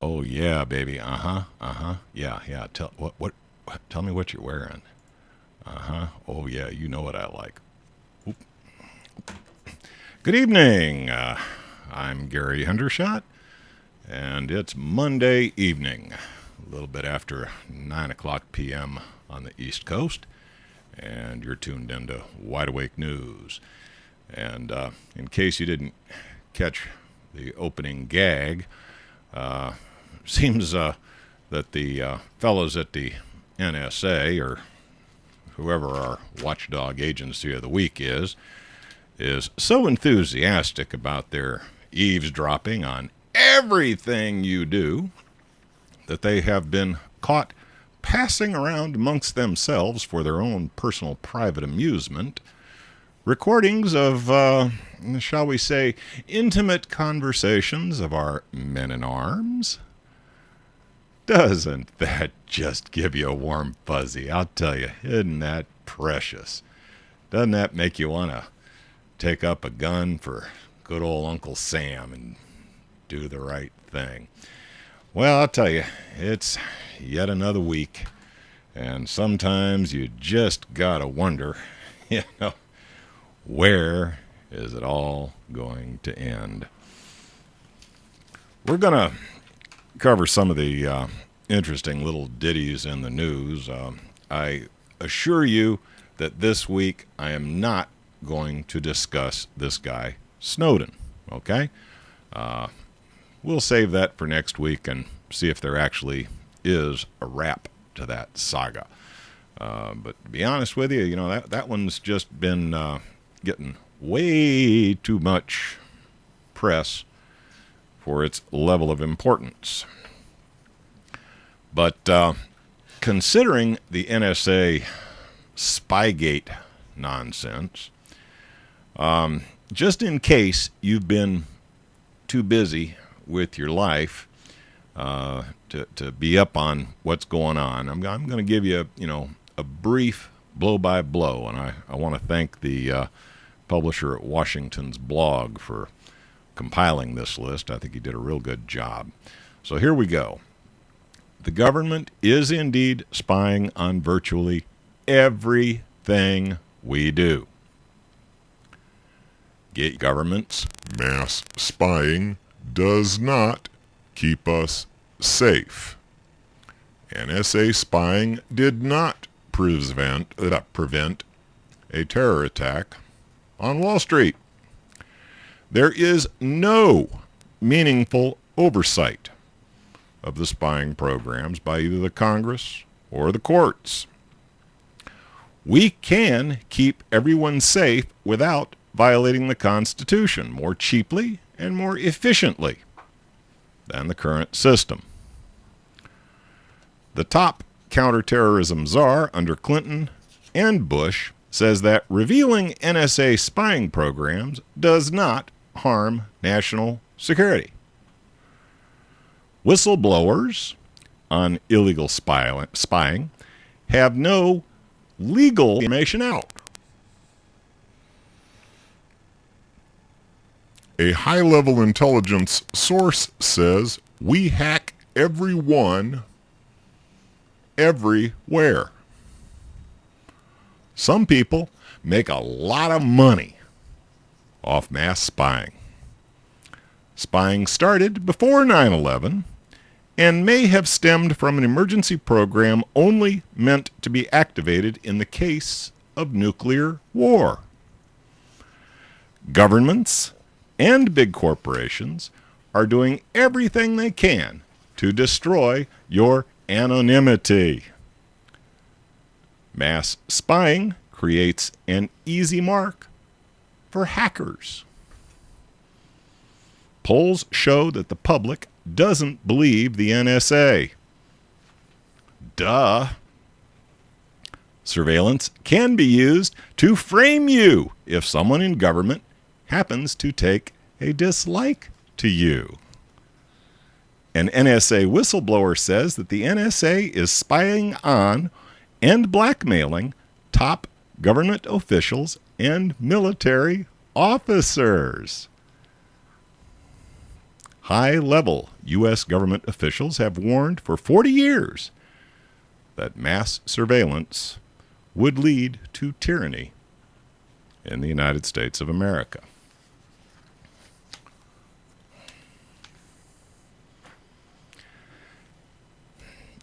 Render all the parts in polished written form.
Oh yeah, baby. Yeah, yeah. Tell me what you're wearing. Oh yeah, you know what I like. Oop. Good evening. I'm Gary Hendershot, and it's Monday evening, a little bit after 9 o'clock p.m. on the East Coast, and you're tuned into Wide Awake News. And in case you didn't catch the opening gag, seems that the fellows at the NSA, or whoever our watchdog agency of the week is so enthusiastic about their eavesdropping on everything you do that they have been caught passing around amongst themselves for their own personal private amusement recordings of, shall we say, intimate conversations of our men in arms. Doesn't that just give you a warm fuzzy? I'll tell you, isn't that precious? Doesn't that make you want to take up a gun for good old Uncle Sam and do the right thing? Well, I'll tell you, it's yet another week, and sometimes you just gotta wonder, where is it all going to end? We're going to cover some of the interesting little ditties in the news. I assure you that this week I am not going to discuss this guy, Snowden, okay? We'll save that for next week and see if there actually is a wrap to that saga. But to be honest with you, that one's just been getting way too much press for its level of importance. But considering the NSA Spygate nonsense, just in case you've been too busy with your life to be up on what's going on, I'm going to give you, a brief blow-by-blow, and I want to thank the publisher at WashingtonsBlog for compiling this list. I think he did a real good job. So here we go. The government is indeed spying on virtually everything we do. Get governments. Mass spying does not keep us safe. NSA spying did not prevent a terror attack on Wall Street. There is no meaningful oversight of the spying programs by either the Congress or the courts. We can keep everyone safe without violating the Constitution more cheaply and more efficiently than the current system. The top counterterrorism czar under Clinton and Bush says that revealing NSA spying programs does not harm national security. Whistleblowers on illegal spying have no legal information out. A high-level intelligence source says we hack everyone, everywhere. Some people make a lot of money off mass spying. Spying started before 9/11 and may have stemmed from an emergency program only meant to be activated in the case of nuclear war. Governments and big corporations are doing everything they can to destroy your anonymity. Mass spying creates an easy mark for hackers. Polls show that the public doesn't believe the NSA. Duh. Surveillance can be used to frame you if someone in government happens to take a dislike to you. An NSA whistleblower says that the NSA is spying on and blackmailing top government officials and military officers. high-level U.S. government officials have warned for 40 years that mass surveillance would lead to tyranny in the United States of America.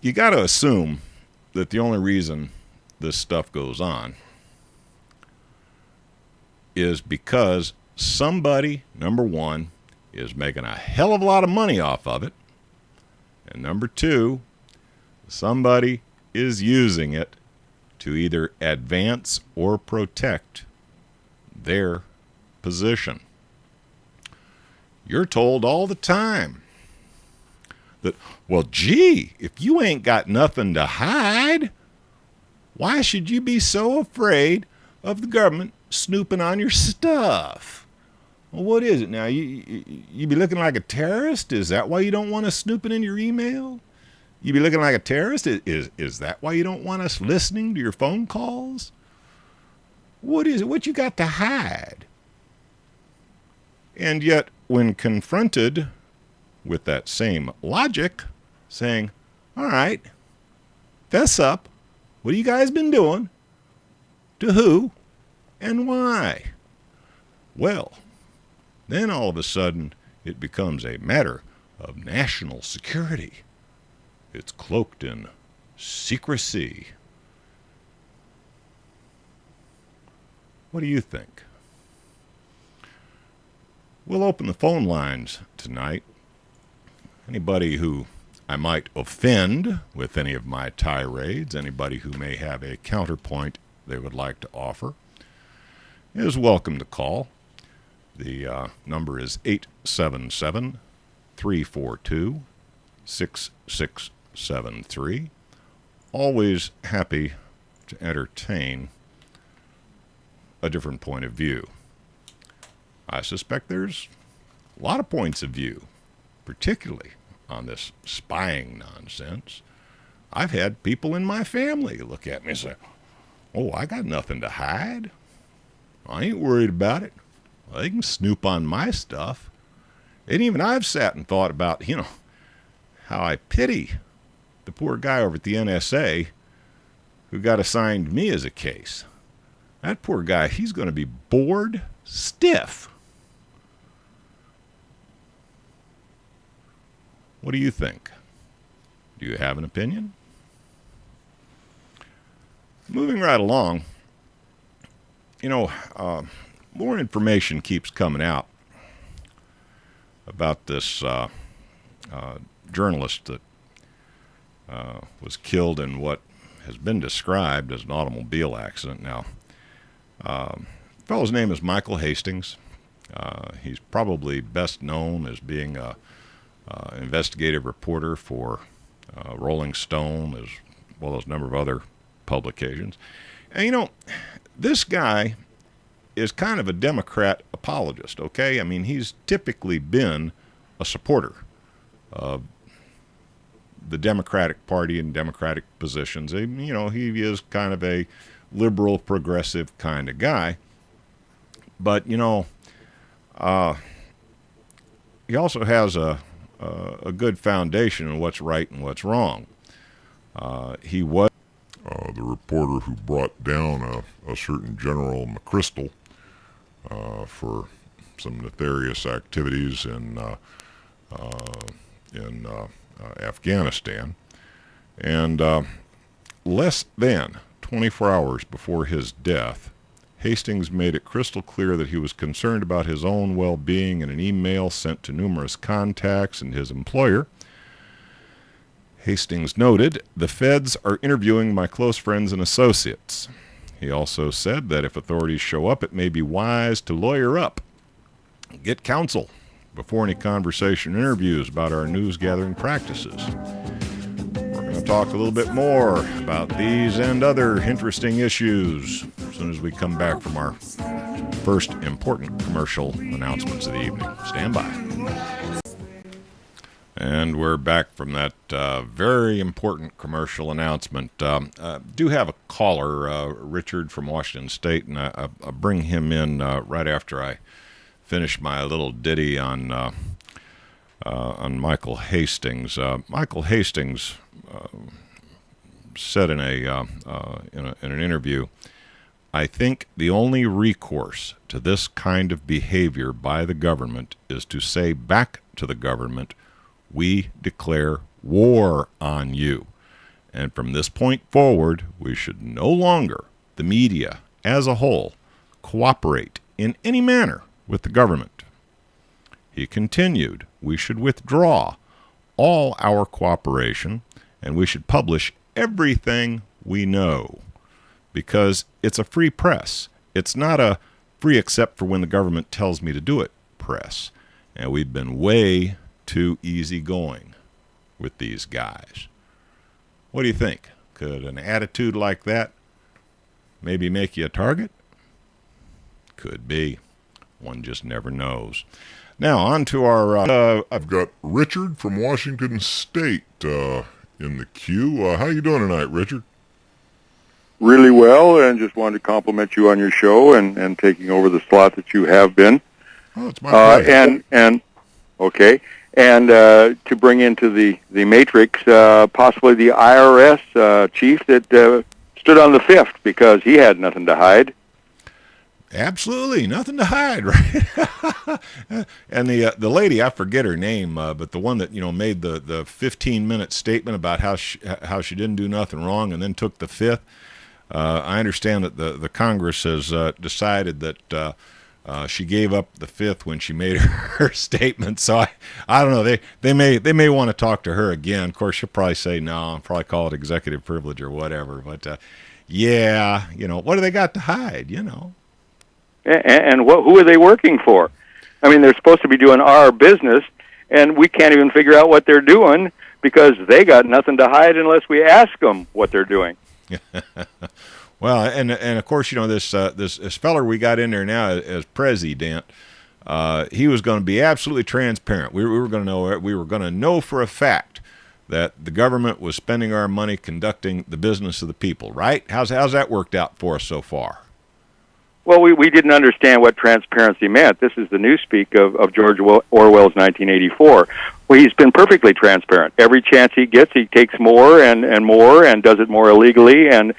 You got to assume that the only reason this stuff goes on is because somebody, number one, is making a hell of a lot of money off of it, and number two, somebody is using it to either advance or protect their position. You're told all the time that, well, gee, if you ain't got nothing to hide, why should you be so afraid of the government snooping on your stuff? Well, what is it now? You be looking like a terrorist? Is that why you don't want us snooping in your email? You be looking like a terrorist? Is that why you don't want us listening to your phone calls? What is it? What you got to hide? And yet, when confronted with that same logic, saying, all right, fess up. What have you guys been doing? To who? And why? Well, then all of a sudden, it becomes a matter of national security. It's cloaked in secrecy. What do you think? We'll open the phone lines tonight. Anybody who I might offend with any of my tirades, anybody who may have a counterpoint they would like to offer, is welcome to call. The number is 877-342-6673. Always happy to entertain a different point of view. I suspect there's a lot of points of view, particularly on this spying nonsense. I've had people in my family look at me and say, oh, I got nothing to hide. I ain't worried about it. Well, they can snoop on my stuff. And even I've sat and thought about, how I pity the poor guy over at the NSA who got assigned me as a case. That poor guy, he's going to be bored stiff. What do you think? Do you have an opinion? Moving right along, more information keeps coming out about this journalist that was killed in what has been described as an automobile accident. Now, the fellow's name is Michael Hastings. He's probably best known as being a investigative reporter for Rolling Stone, as well as a number of other publications. And, this guy is kind of a Democrat apologist, okay? I mean, he's typically been a supporter of the Democratic Party and Democratic positions. He is kind of a liberal, progressive kind of guy. But, he also has a good foundation in what's right and what's wrong. He was the reporter who brought down a certain General McChrystal for some nefarious activities in Afghanistan. And less than 24 hours before his death, Hastings made it crystal clear that he was concerned about his own well-being in an email sent to numerous contacts and his employer. Hastings noted, "The feds are interviewing my close friends and associates." He also said that if authorities show up, it may be wise to lawyer up, get counsel before any conversation or interviews about our news-gathering practices. We're going to talk a little bit more about these and other interesting issues as soon as we come back from our first important commercial announcements of the evening. Stand by. And we're back from that very important commercial announcement. Do have a caller, Richard from Washington State, and I'll bring him in right after I finish my little ditty on on Michael Hastings. Michael Hastings said in an interview, "I think the only recourse to this kind of behavior by the government is to say back to the government, 'We declare war on you.' And from this point forward, we should no longer, the media as a whole, cooperate in any manner with the government." He continued, "We should withdraw all our cooperation, and we should publish everything we know, because it's a free press. It's not a free except for when the government tells me to do it press. And we've been way too easygoing with these guys." What do you think? Could an attitude like that maybe make you a target? Could be. One just never knows. Now, on to our... I've got Richard from Washington State in the queue. How you doing tonight, Richard? Really well, and just wanted to compliment you on your show and taking over the slot that you have been. Oh, it's my pleasure. And to bring into the matrix possibly the IRS chief that stood on the fifth because he had nothing to hide. Absolutely, nothing to hide, right? And the lady, I forget her name, but the one that made the 15-minute statement about how she didn't do nothing wrong and then took the fifth. I understand that the Congress has decided that she gave up the fifth when she made her statement. So I don't know. They may want to talk to her again. Of course, she'll probably say no. I'll probably call it executive privilege or whatever. But yeah, what do they got to hide? And who are they working for? I mean, they're supposed to be doing our business, and we can't even figure out what they're doing because they got nothing to hide unless we ask them what they're doing. Well, and of course, this feller we got in there now as president, he was going to be absolutely transparent. We were going to know for a fact that the government was spending our money conducting the business of the people. Right? How's that worked out for us so far? Well, we didn't understand what transparency meant. This is the newspeak of George Orwell's 1984. Well, he's been perfectly transparent. Every chance he gets, he takes more and more and does it more illegally and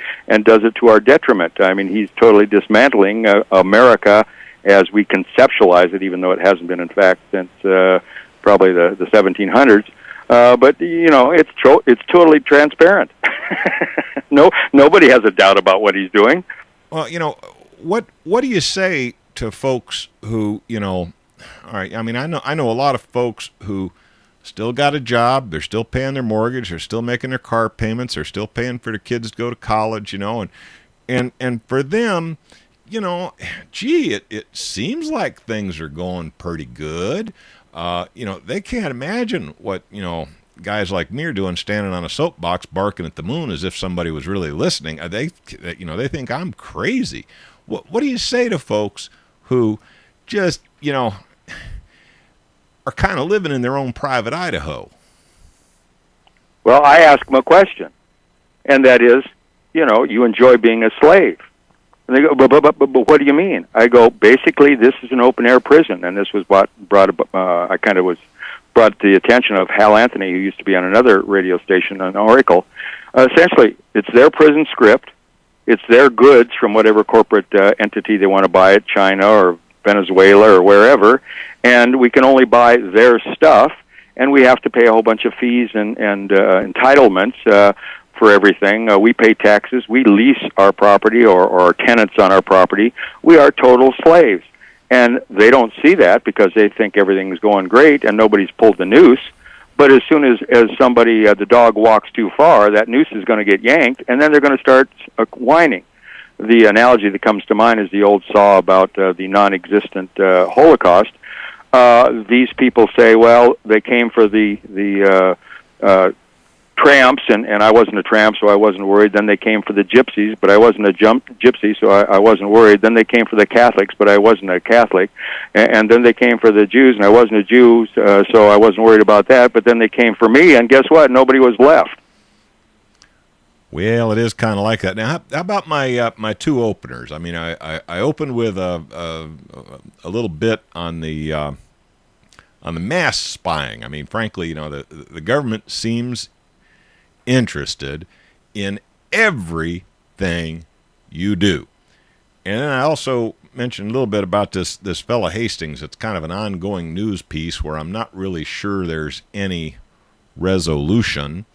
does it to our detriment. I mean, he's totally dismantling America as we conceptualize it, even though it hasn't been in fact since probably the 1700s. But it's totally transparent. Nobody has a doubt about what he's doing. Well, what do you say to folks who, all right, I mean, I know a lot of folks who still got a job, they're still paying their mortgage, they're still making their car payments, they're still paying for their kids to go to college, and for them, gee, it seems like things are going pretty good. They can't imagine what, guys like me are doing, standing on a soapbox barking at the moon as if somebody was really listening. They think I'm crazy. What do you say to folks who just, are kind of living in their own private Idaho? Well, I ask them a question, and that is, you enjoy being a slave. And they go, but what do you mean? I go, basically, this is an open-air prison, and this was what brought the attention of Hal Anthony, who used to be on another radio station on Oracle. Essentially, it's their prison script. It's their goods from whatever corporate entity they want to buy it, China or Venezuela or wherever, and we can only buy their stuff, and we have to pay a whole bunch of fees and entitlements for everything. We pay taxes. We lease our property or our tenants on our property. We are total slaves. And they don't see that because they think everything's going great and nobody's pulled the noose. But as soon as somebody, the dog walks too far, that noose is going to get yanked, and then they're going to start whining. The analogy that comes to mind is the old saw about the non-existent Holocaust. These people say, well, they came for the tramps, and I wasn't a tramp, so I wasn't worried. Then they came for the gypsies, but I wasn't a gypsy, so I wasn't worried. Then they came for the Catholics, but I wasn't a Catholic. And then they came for the Jews, and I wasn't a Jew, so I wasn't worried about that. But then they came for me, and guess what? Nobody was left. Well, it is kind of like that. Now, how about my two openers? I mean, I opened with a little bit on the on the mass spying. I mean, frankly, the government seems interested in everything you do. And then I also mentioned a little bit about this fella Hastings. It's kind of an ongoing news piece where I'm not really sure there's any resolution.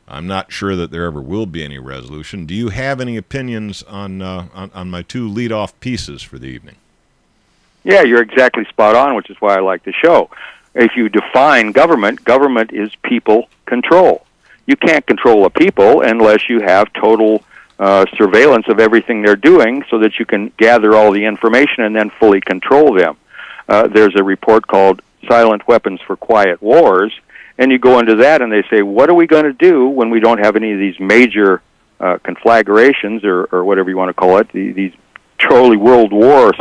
I'm not sure that there ever will be any resolution. Do you have any opinions on my two lead-off pieces for the evening? Yeah, you're exactly spot on, which is why I like the show. If you define government, government is people control. You can't control a people unless you have total surveillance of everything they're doing so that you can gather all the information and then fully control them. There's a report called Silent Weapons for Quiet Wars, and you go into that and they say, what are we going to do when we don't have any of these major conflagrations or whatever you want to call it, these truly world war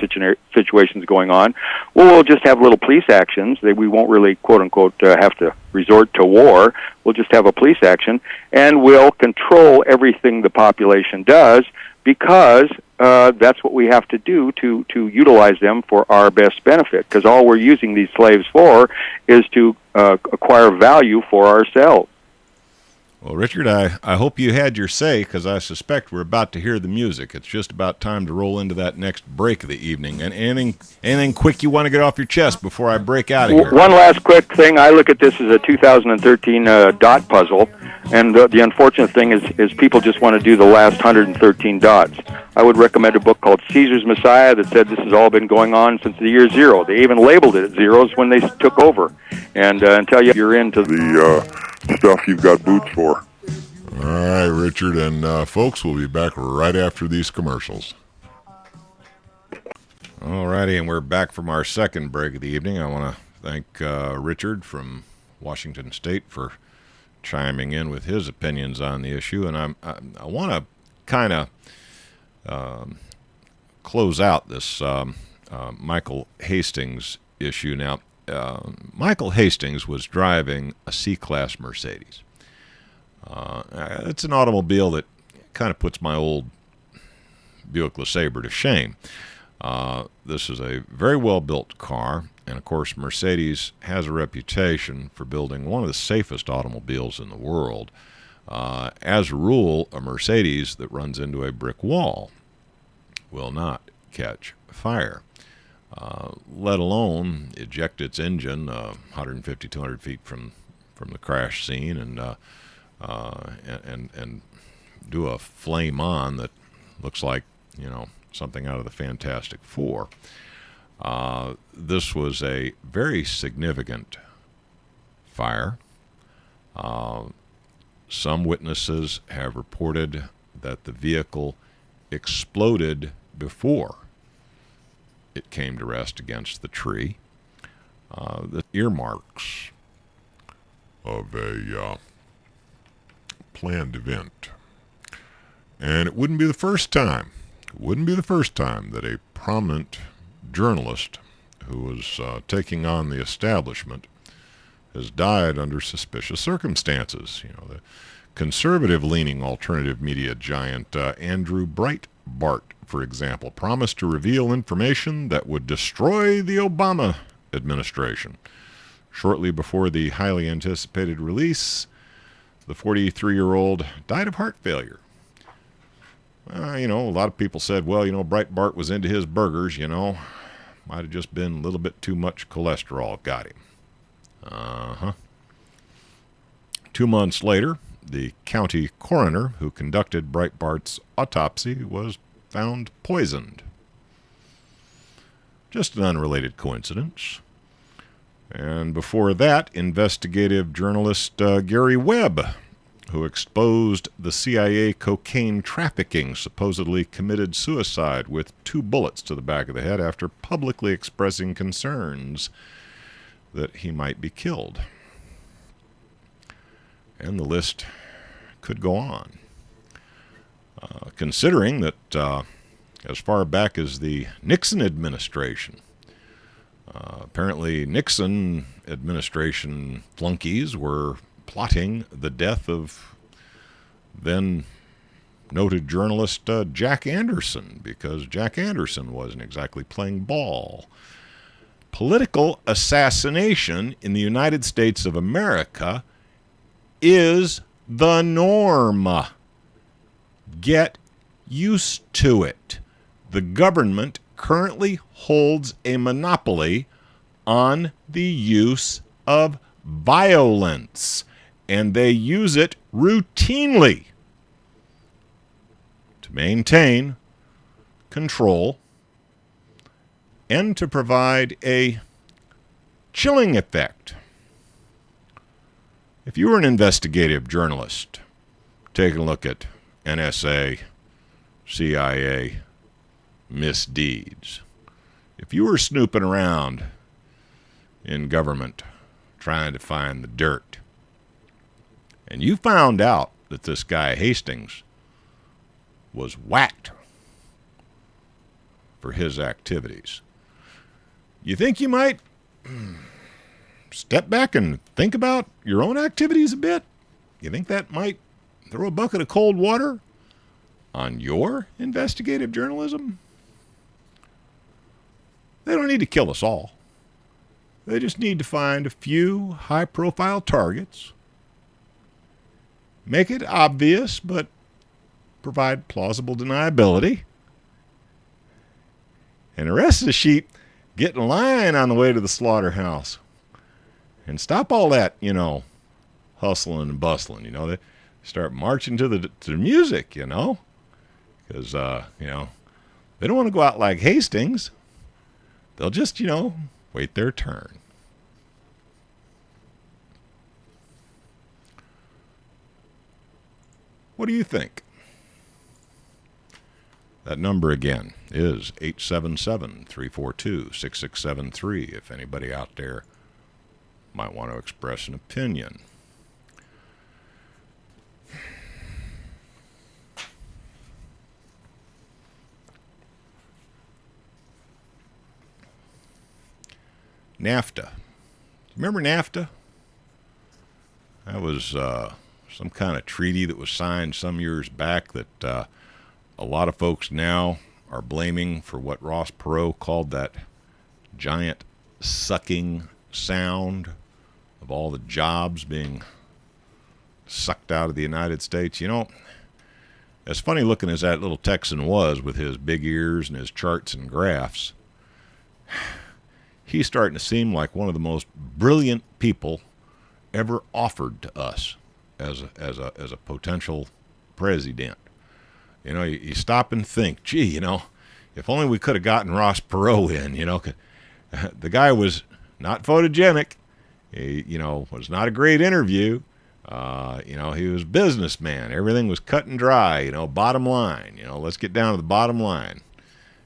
situations going on? Well, we'll just have little police actions. We won't really, quote-unquote, have to resort to war. We'll just have a police action, and we'll control everything the population does because that's what we have to do to utilize them for our best benefit, because all we're using these slaves for is to acquire value for ourselves. Well, Richard, I hope you had your say, because I suspect we're about to hear the music. It's just about time to roll into that next break of the evening. And anything quick you want to get off your chest before I break out of here? One last quick thing. I look at this as a 2013 dot puzzle, and the unfortunate thing is people just want to do the last 113 dots. I would recommend a book called Caesar's Messiah that said this has all been going on since the year zero. They even labeled it zeros when they took over. And until you're into the stuff you've got boots for. All right, Richard, and folks, we'll be back right after these commercials. All righty, and we're back from our second break of the evening. I want to thank Richard from Washington State for chiming in with his opinions on the issue, and I want to kind of close out this Michael Hastings issue. Now, Michael Hastings was driving a C-Class Mercedes. It's an automobile that kind of puts my old Buick LeSabre to shame. This is a very well-built car, and of course Mercedes has a reputation for building one of the safest automobiles in the world. As a rule, a Mercedes that runs into a brick wall will not catch fire. Let alone eject its engine 150, 200 feet from the crash scene and do a flame on that looks like, something out of the Fantastic Four. This was a very significant fire. Some witnesses have reported that the vehicle exploded before it came to rest against the tree. The earmarks Of a planned event. And it wouldn't be the first time. That a prominent journalist who was taking on the establishment has died under suspicious circumstances. The conservative-leaning alternative media giant Andrew Breitbart, for example, promised to reveal information that would destroy the Obama administration. Shortly before the highly anticipated release, the 43-year-old died of heart failure. A lot of people said, well, Breitbart was into his burgers, might have just been a little bit too much cholesterol got him. 2 months later, the county coroner who conducted Breitbart's autopsy was found poisoned. Just an unrelated coincidence. And before that, investigative journalist Gary Webb, who exposed the CIA cocaine trafficking, supposedly committed suicide with 2 bullets to the back of the head after publicly expressing concerns that he might be killed. And the list could go on. Considering that as far back as the Nixon administration, apparently Nixon administration flunkies were plotting the death of then noted journalist Jack Anderson, because Jack Anderson wasn't exactly playing ball. political assassination in the United States of America is the norm. Get used to it. The government currently holds a monopoly on the use of violence, and they use it routinely to maintain control and to provide a chilling effect. If you were an investigative journalist, take a look at NSA, CIA misdeeds. If you were snooping around in government trying to find the dirt, and you found out that this guy Hastings was whacked for his activities, you think you might step back and think about your own activities a bit? You think that might throw a bucket of cold water on your investigative journalism? They don't need to kill us all. They just need to find a few high-profile targets, make it obvious, but provide plausible deniability, and the rest of the sheep get in line on the way to the slaughterhouse. And stop all that, hustling and bustling. They start marching to the music, because, they don't want to go out like Hastings. They'll just, wait their turn. What do you think? That number again is 877-342-6673 if anybody out there might want to express an opinion. NAFTA. Remember NAFTA? That was some kind of treaty that was signed some years back that a lot of folks now are blaming for what Ross Perot called that giant sucking sound of all the jobs being sucked out of the United States. As funny looking as that little Texan was with his big ears and his charts and graphs, he's starting to seem like one of the most brilliant people ever offered to us as a potential president. You stop and think, gee, if only we could have gotten Ross Perot in, the guy was not photogenic. He, was not a great interview. He was a businessman. Everything was cut and dry, bottom line. Let's get down to the bottom line.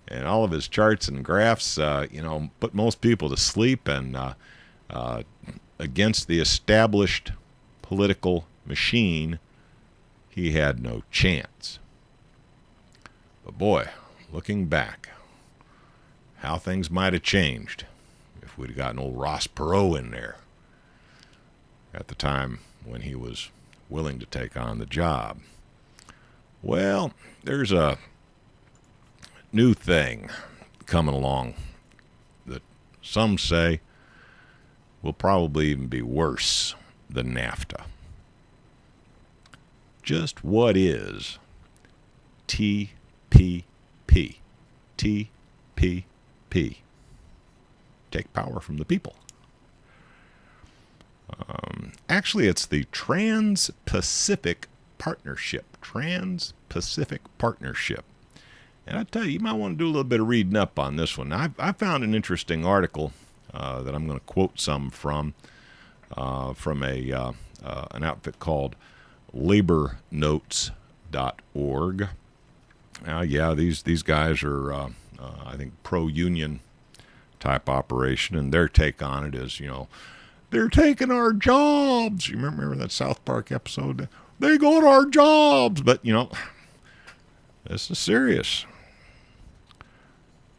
And all of his charts and graphs, put most people to sleep, and against the established political machine, he had no chance. But boy, looking back, how things might have changed if we'd gotten old Ross Perot in there at the time when he was willing to take on the job. Well, there's a new thing coming along that some say will probably even be worse than NAFTA. Just what is TPP? TPP. Take power from the people. Actually, it's the Trans-Pacific Partnership. Trans-Pacific Partnership. And I tell you, you might want to do a little bit of reading up on this one. I found an interesting article that I'm going to quote some from an outfit called labornotes.org. These guys are, I think, pro-union type operation, and their take on it is, they're taking our jobs. You remember that South Park episode? They got our jobs. But, this is serious.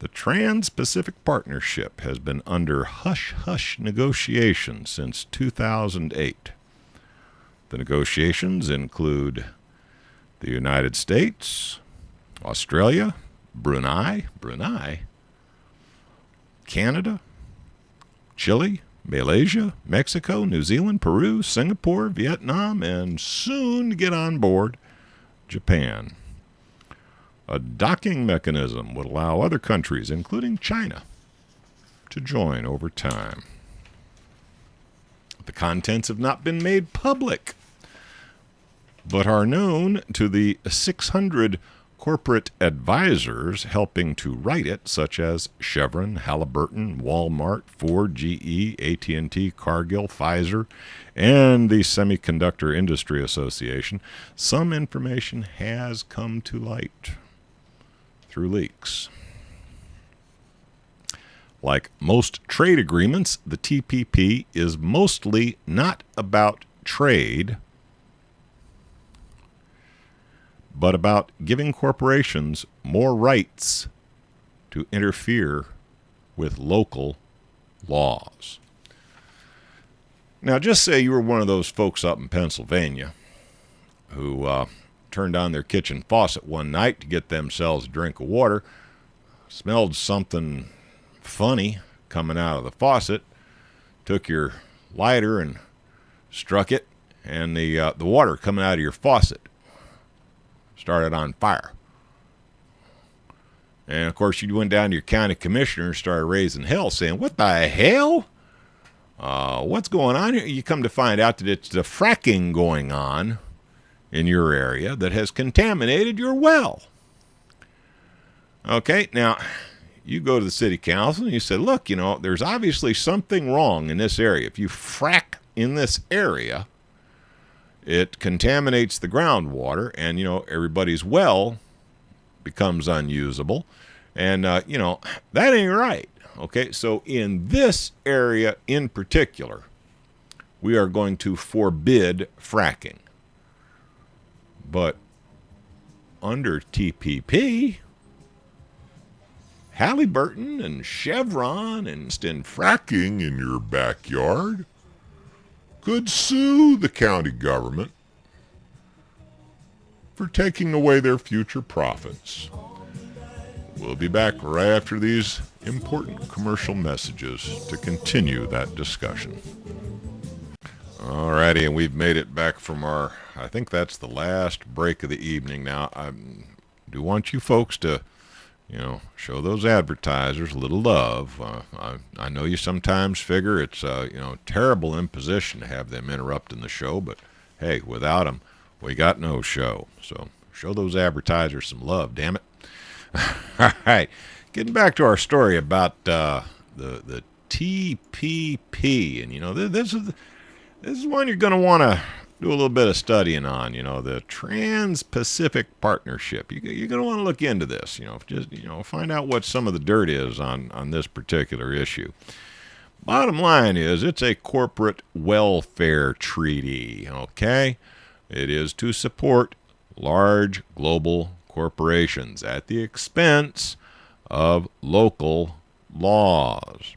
The Trans-Pacific Partnership has been under hush-hush negotiations since 2008. The negotiations include the United States, Australia, Brunei, Canada, Chile, Malaysia, Mexico, New Zealand, Peru, Singapore, Vietnam, and soon to get on board, Japan. A docking mechanism would allow other countries, including China, to join over time. The contents have not been made public, but are known to the 600 corporate advisors helping to write it, such as Chevron, Halliburton, Walmart, Ford, GE, AT&T, Cargill, Pfizer, and the Semiconductor Industry Association. Some information has come to light through leaks. Like most trade agreements, the TPP is mostly not about trade, but about giving corporations more rights to interfere with local laws. Now, just say you were one of those folks up in Pennsylvania who turned on their kitchen faucet one night to get themselves a drink of water, smelled something funny coming out of the faucet, took your lighter and struck it, and the water coming out of your faucet started on fire. And of course, you went down to your county commissioner and started raising hell, saying, "What the hell? What's going on here?" You come to find out that it's the fracking going on in your area that has contaminated your well. Okay, now you go to the city council and you say, "Look, there's obviously something wrong in this area. If you frack in this area, it contaminates the groundwater, and everybody's well becomes unusable, and that ain't right." Okay, so in this area in particular, we are going to forbid fracking. But under TPP, Halliburton and Chevron and fracking in your backyard could sue the county government for taking away their future profits. We'll be back right after these important commercial messages to continue that discussion. Alrighty, and we've made it back from I think that's the last break of the evening. Now, I do want you folks to show those advertisers a little love. I know you sometimes figure it's terrible imposition to have them interrupting the show, but hey, without them, we got no show. So show those advertisers some love, damn it. All right, getting back to our story about the TPP, and this is one you're going to want to do a little bit of studying on, the Trans-Pacific Partnership. You're going to want to look into this, find out what some of the dirt is on this particular issue. Bottom line is, it's a corporate welfare treaty, okay? It is to support large global corporations at the expense of local laws.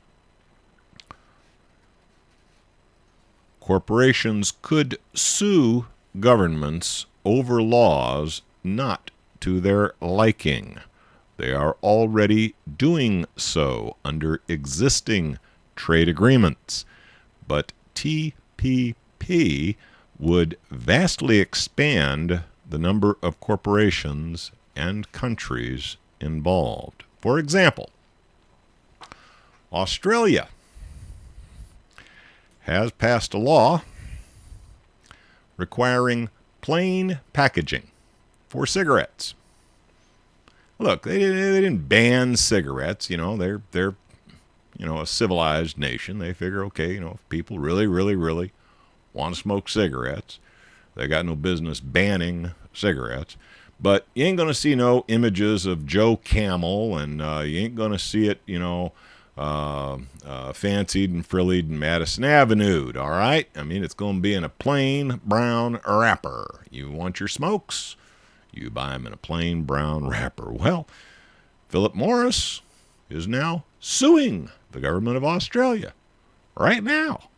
Corporations could sue governments over laws not to their liking. They are already doing so under existing trade agreements, but TPP would vastly expand the number of corporations and countries involved. For example, Australia has passed a law requiring plain packaging for cigarettes. Look, they didn't ban cigarettes. They're a civilized nation. They figure, okay, if people really, really, really want to smoke cigarettes, they got no business banning cigarettes. But you ain't going to see no images of Joe Camel, and you ain't going to see it, fancied and frillied in Madison Avenue, all right? I mean, it's going to be in a plain brown wrapper. You want your smokes? You buy them in a plain brown wrapper. Well, Philip Morris is now suing the government of Australia right now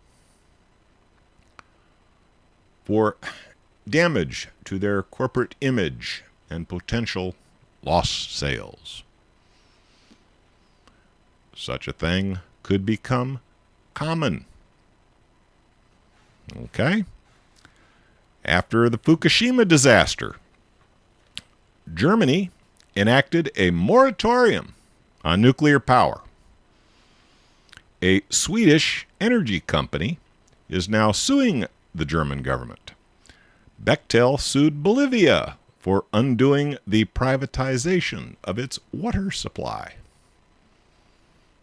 for damage to their corporate image and potential lost sales. Such a thing could become common. Okay? After the Fukushima disaster, Germany enacted a moratorium on nuclear power. A Swedish energy company is now suing the German government. Bechtel sued Bolivia for undoing the privatization of its water supply.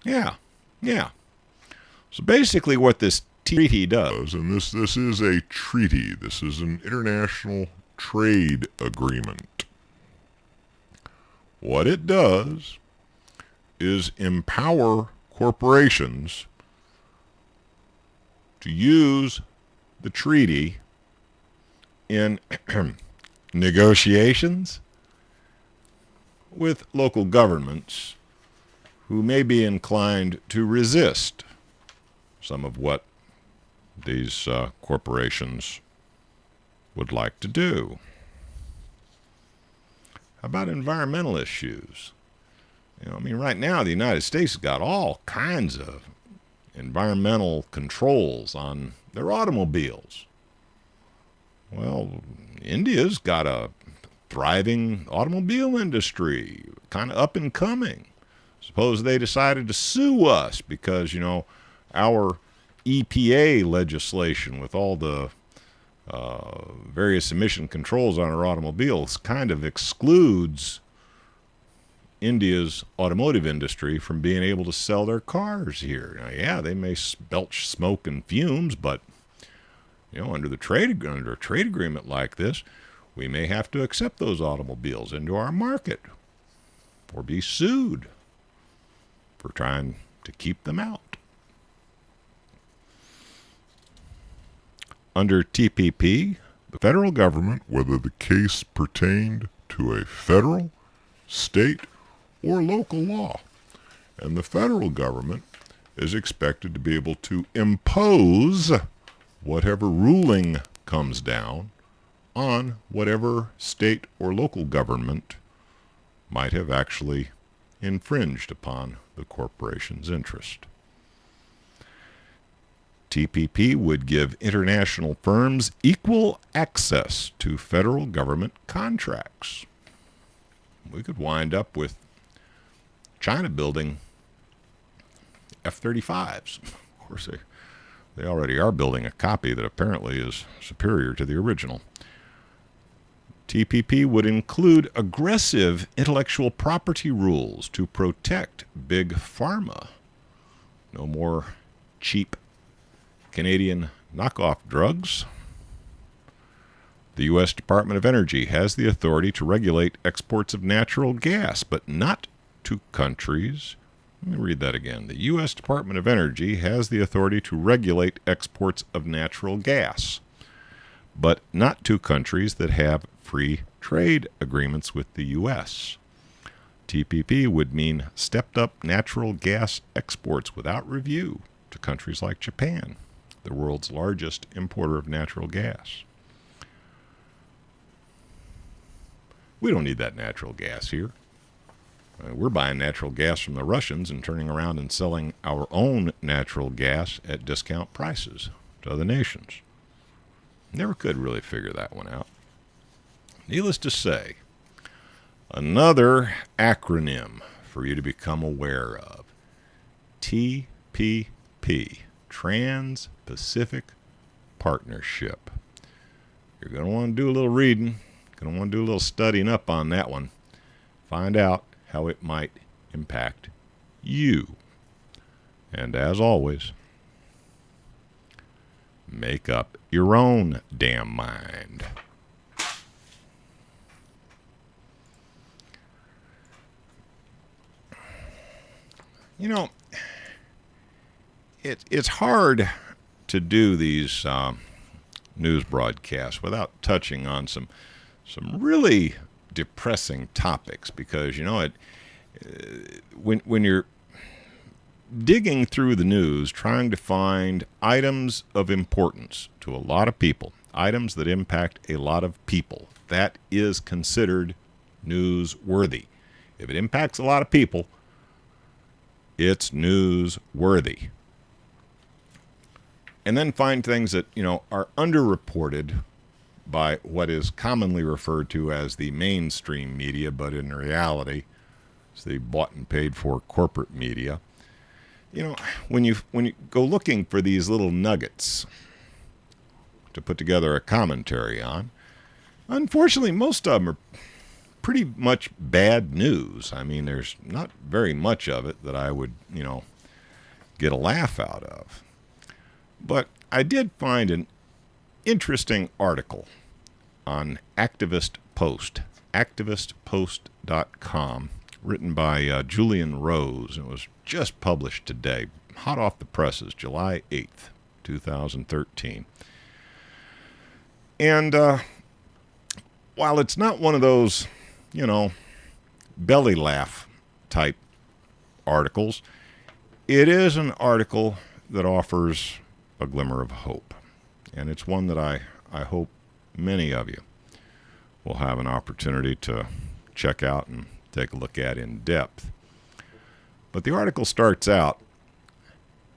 Yeah. So basically what this treaty does, And this is a treaty. This is an international trade agreement. What it does is empower corporations to use the treaty in negotiations with local governments who may be inclined to resist some of what these corporations would like to do. How about environmental issues? Right now the United States has got all kinds of environmental controls on their automobiles. Well, India's got a thriving automobile industry, kind of up and coming. Suppose they decided to sue us because, our EPA legislation with all the various emission controls on our automobiles kind of excludes India's automotive industry from being able to sell their cars here. Now, yeah, they may belch smoke and fumes, but under a trade agreement like this, we may have to accept those automobiles into our market or be sued for trying to keep them out. Under TPP, the federal government, whether the case pertained to a federal, state, or local law, and the federal government is expected to be able to impose whatever ruling comes down on whatever state or local government might have actually infringed upon the corporation's interest. TPP would give international firms equal access to federal government contracts. We could wind up with China building F-35s. Of course, they already are building a copy that apparently is superior to the original. TPP would include aggressive intellectual property rules to protect big pharma. No more cheap Canadian knockoff drugs. The U.S. Department of Energy has the authority to regulate exports of natural gas, but not to countries. Let me read that again. The U.S. Department of Energy has the authority to regulate exports of natural gas, but not to countries that have free trade agreements with the U.S. TPP would mean stepped-up natural gas exports without review to countries like Japan, the world's largest importer of natural gas. We don't need that natural gas here. We're buying natural gas from the Russians and turning around and selling our own natural gas at discount prices to other nations. Never could really figure that one out. Needless to say, another acronym for you to become aware of. TPP, Trans-Pacific Partnership. You're going to want to do a little reading. Going to want to do a little studying up on that one. Find out how it might impact you. And as always, make up your own damn mind. It's hard to do these news broadcasts without touching on some really depressing topics, because when you're digging through the news trying to find items of importance to a lot of people, items that impact a lot of people, that is considered newsworthy. If it impacts a lot of people, it's newsworthy. and then find things that, are underreported by what is commonly referred to as the mainstream media, but in reality, it's the bought and paid for corporate media. When you go looking for these little nuggets to put together a commentary on, unfortunately, most of them are pretty much bad news. I mean, there's not very much of it that I would, get a laugh out of. But I did find an interesting article on Activist Post, activistpost.com, written by Julian Rose. It was just published today, hot off the presses, July 8th, 2013. And while it's not one of those, belly laugh type articles, it is an article that offers a glimmer of hope. And it's one that I hope many of you will have an opportunity to check out and take a look at in depth. But the article starts out,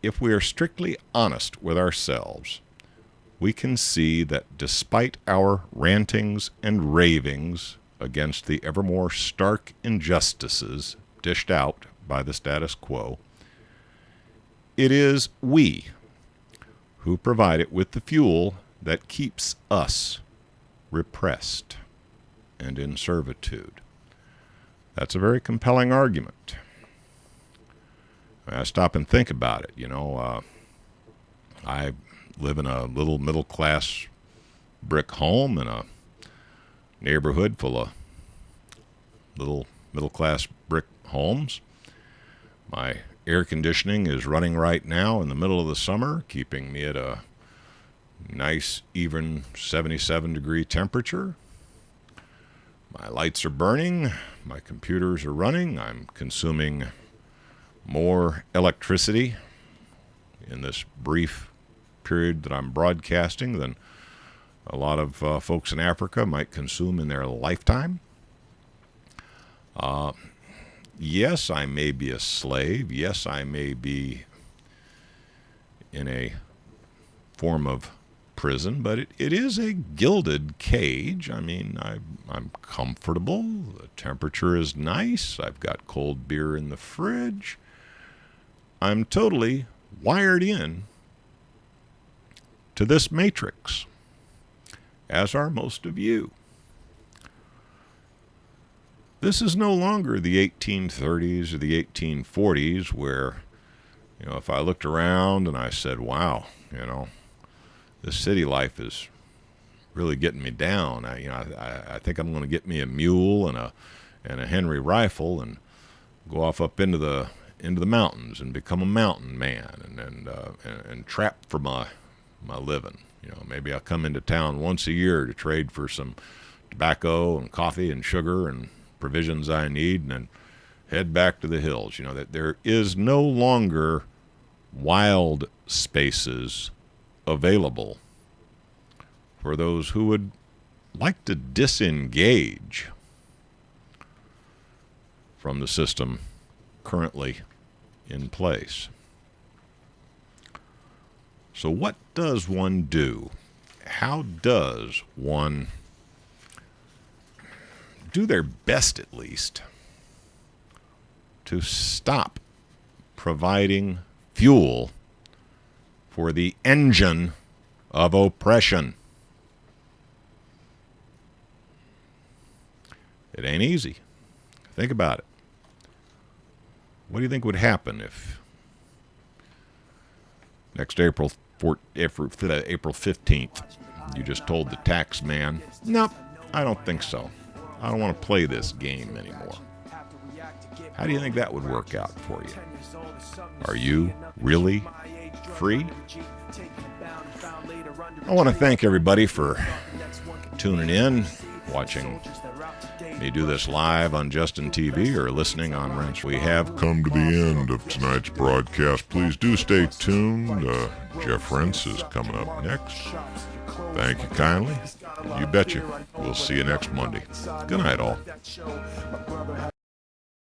if we are strictly honest with ourselves, we can see that despite our rantings and ravings against the ever more stark injustices dished out by the status quo, it is we who provide it with the fuel that keeps us repressed and in servitude. That's a very compelling argument. I stop and think about it. I live in a little middle-class brick home in a neighborhood full of little middle-class brick homes. My air conditioning is running right now in the middle of the summer, keeping me at a nice, even 77-degree temperature. My lights are burning. My computers are running. I'm consuming more electricity in this brief period that I'm broadcasting than a lot of folks in Africa might consume in their lifetime. Yes, I may be a slave. Yes, I may be in a form of prison, but it is a gilded cage. I mean, I'm comfortable. The temperature is nice. I've got cold beer in the fridge. I'm totally wired in to this matrix, as are most of you. This is no longer the 1830s or the 1840s where, if I looked around and I said, wow, this city life is really getting me down. I think I'm going to get me a mule and a Henry rifle and go off up into the mountains and become a mountain man and trap for my living. Maybe I'll come into town once a year to trade for some tobacco and coffee and sugar and provisions I need, and then head back to the hills. That there is no longer wild spaces available for those who would like to disengage from the system currently in place. So what does one do? How does one do their best, at least, to stop providing fuel for the engine of oppression? It ain't easy. Think about it. What do you think would happen if next April 15th you just told the tax man, nope, I don't think so. I don't want to play this game anymore. How do you think that would work out for you? Are you really free? I want to thank everybody for tuning in, watching me do this live on Justin TV or listening on Wrench. We have come to the end of tonight's broadcast. Please do stay tuned. Jeff Rentz is coming up next. Thank you kindly. You betcha. We'll see you next Monday. Good night, all.